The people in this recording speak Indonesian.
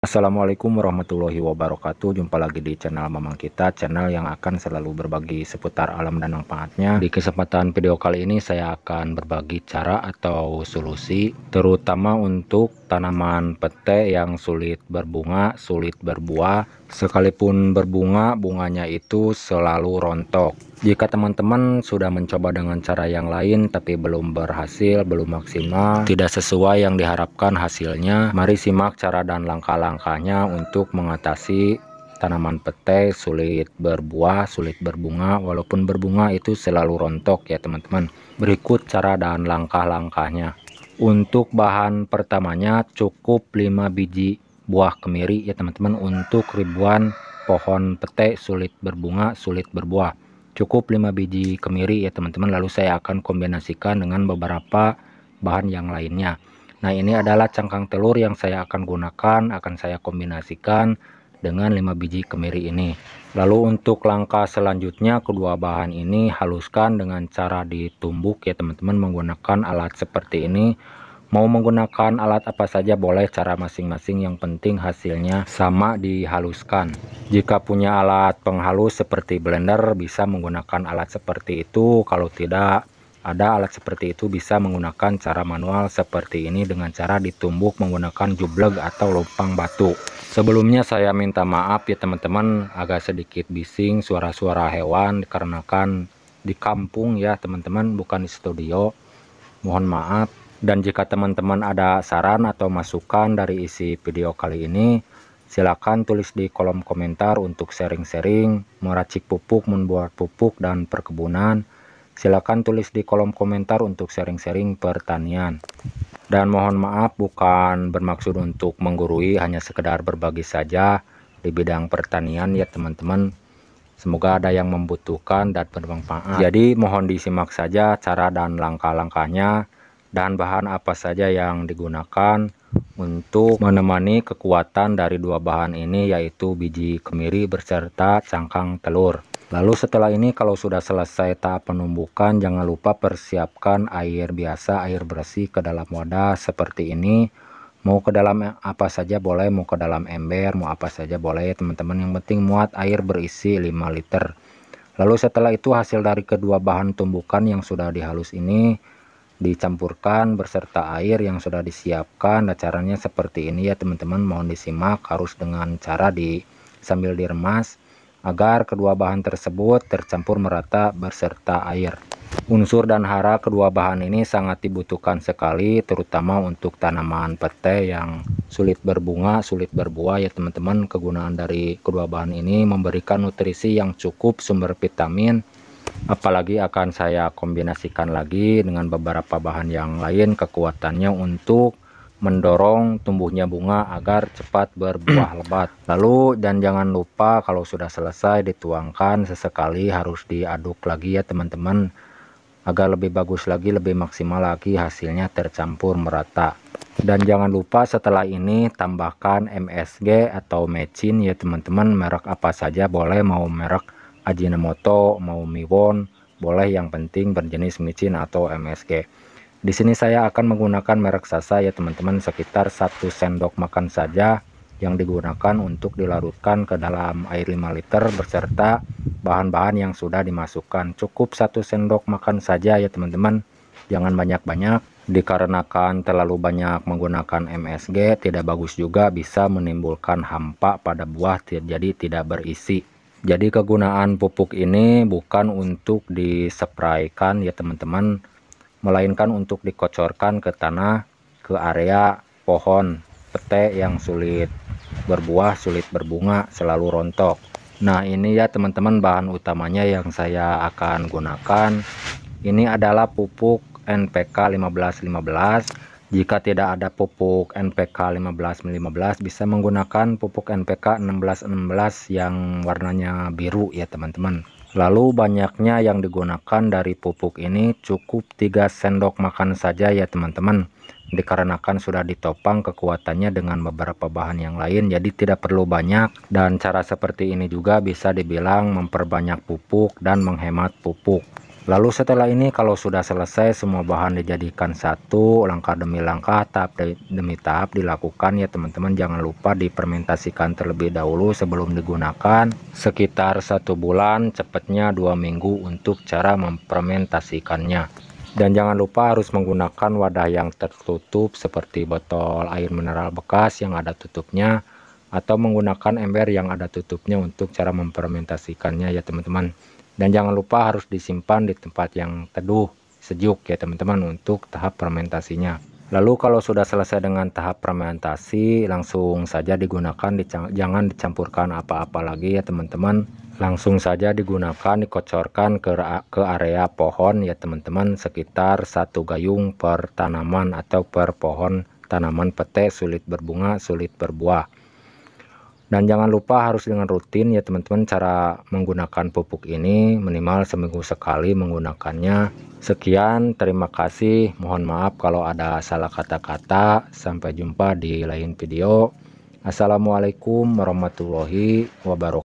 Assalamualaikum warahmatullahi wabarakatuh. Jumpa lagi di channel Mamang Kita, channel yang akan selalu berbagi seputar alam dan manfaatnya. Di kesempatan video kali ini saya akan berbagi cara atau solusi terutama untuk tanaman pete yang sulit berbunga, sulit berbuah. Sekalipun berbunga, bunganya itu selalu rontok. Jika teman-teman sudah mencoba dengan cara yang lain tapi belum berhasil, belum maksimal, tidak sesuai yang diharapkan hasilnya, mari simak cara dan langkah-langkahnya untuk mengatasi tanaman pete sulit berbuah, sulit berbunga, walaupun berbunga itu selalu rontok ya teman-teman. Berikut cara dan langkah-langkahnya. Untuk bahan pertamanya cukup 5 biji buah kemiri ya teman-teman untuk ribuan pohon pete sulit berbunga, sulit berbuah. Cukup 5 biji kemiri ya teman-teman, lalu saya akan kombinasikan dengan beberapa bahan yang lainnya. Nah, ini adalah cangkang telur yang saya akan gunakan, akan saya kombinasikan dengan 5 biji kemiri ini. Lalu untuk langkah selanjutnya, kedua bahan ini haluskan dengan cara ditumbuk ya teman-teman, menggunakan alat seperti ini. Mau menggunakan alat apa saja boleh, cara masing-masing, yang penting hasilnya sama dihaluskan. Jika punya alat penghalus seperti blender bisa menggunakan alat seperti itu, kalau tidak ada alat seperti itu bisa menggunakan cara manual seperti ini dengan cara ditumbuk menggunakan jubleg atau lubang batu. Sebelumnya saya minta maaf ya teman-teman, agak sedikit bising suara-suara hewan dikarenakan di kampung ya teman-teman, bukan di studio. Mohon maaf. Dan jika teman-teman ada saran atau masukan dari isi video kali ini, silakan tulis di kolom komentar untuk sharing-sharing meracik pupuk, membuat pupuk dan perkebunan. Silakan tulis di kolom komentar untuk sharing-sharing pertanian. Dan mohon maaf bukan bermaksud untuk menggurui, hanya sekedar berbagi saja di bidang pertanian ya teman-teman. Semoga ada yang membutuhkan dan bermanfaat. Jadi mohon disimak saja cara dan langkah-langkahnya dan bahan apa saja yang digunakan untuk menemani kekuatan dari dua bahan ini, yaitu biji kemiri berserta cangkang telur. Lalu setelah ini kalau sudah selesai tahap penumbukan, jangan lupa persiapkan air biasa, air bersih ke dalam wadah seperti ini. Mau ke dalam apa saja boleh, mau ke dalam ember, mau apa saja boleh teman-teman, yang penting muat air berisi 5 liter. Lalu setelah itu hasil dari kedua bahan tumbukan yang sudah dihalus ini dicampurkan berserta air yang sudah disiapkan. Nah, caranya seperti ini ya teman-teman, mohon disimak, harus dengan cara sambil diremas agar kedua bahan tersebut tercampur merata berserta air. Unsur dan hara kedua bahan ini sangat dibutuhkan sekali, terutama untuk tanaman pete yang sulit berbunga, sulit berbuah ya teman-teman. Kegunaan dari kedua bahan ini memberikan nutrisi yang cukup, sumber vitamin, apalagi akan saya kombinasikan lagi dengan beberapa bahan yang lain, kekuatannya untuk mendorong tumbuhnya bunga agar cepat berbuah lebat. Lalu dan jangan lupa kalau sudah selesai dituangkan sesekali, harus diaduk lagi ya teman-teman, agar lebih bagus lagi, lebih maksimal lagi hasilnya tercampur merata. Dan jangan lupa setelah ini tambahkan MSG atau mecin ya teman-teman, merek apa saja boleh, mau merek Ajinomoto, mau Miwon boleh, yang penting berjenis micin atau MSG. Di sini saya akan menggunakan merek Sasa ya teman-teman, sekitar 1 sendok makan saja yang digunakan untuk dilarutkan ke dalam air 5 liter beserta bahan-bahan yang sudah dimasukkan. Cukup 1 sendok makan saja ya teman-teman, jangan banyak-banyak, dikarenakan terlalu banyak menggunakan MSG tidak bagus juga, bisa menimbulkan hampa pada buah jadi tidak berisi. Jadi kegunaan pupuk ini bukan untuk dispraykan ya teman-teman, melainkan untuk dikocorkan ke tanah, ke area pohon pete yang sulit berbuah, sulit berbunga, selalu rontok. Nah, ini ya teman-teman bahan utamanya yang saya akan gunakan. Ini adalah pupuk NPK 15-15. Jika tidak ada pupuk NPK 15-15 bisa menggunakan pupuk NPK 16-16 yang warnanya biru ya teman-teman. Lalu banyaknya yang digunakan dari pupuk ini cukup 3 sendok makan saja ya teman-teman, dikarenakan sudah ditopang kekuatannya dengan beberapa bahan yang lain, jadi tidak perlu banyak. Dan cara seperti ini juga bisa dibilang memperbanyak pupuk dan menghemat pupuk. Lalu setelah ini kalau sudah selesai semua bahan dijadikan satu, langkah demi langkah, tahap demi tahap dilakukan ya teman-teman. Jangan lupa difermentasikan terlebih dahulu sebelum digunakan, sekitar 1 bulan, cepatnya 2 minggu untuk cara memfermentasikannya. Dan jangan lupa harus menggunakan wadah yang tertutup seperti botol air mineral bekas yang ada tutupnya, atau menggunakan ember yang ada tutupnya untuk cara memfermentasikannya ya teman-teman. Dan jangan lupa harus disimpan di tempat yang teduh, sejuk ya teman-teman untuk tahap fermentasinya. Lalu kalau sudah selesai dengan tahap fermentasi, langsung saja digunakan, jangan dicampurkan apa-apa lagi ya teman-teman. Langsung saja digunakan, dikocorkan ke area pohon ya teman-teman, sekitar 1 gayung per tanaman atau per pohon tanaman pete sulit berbunga, sulit berbuah. Dan jangan lupa harus dengan rutin ya teman-teman, cara menggunakan pupuk ini minimal seminggu sekali menggunakannya. Sekian, terima kasih, mohon maaf kalau ada salah kata-kata. Sampai jumpa di lain video. Assalamualaikum warahmatullahi wabarakatuh.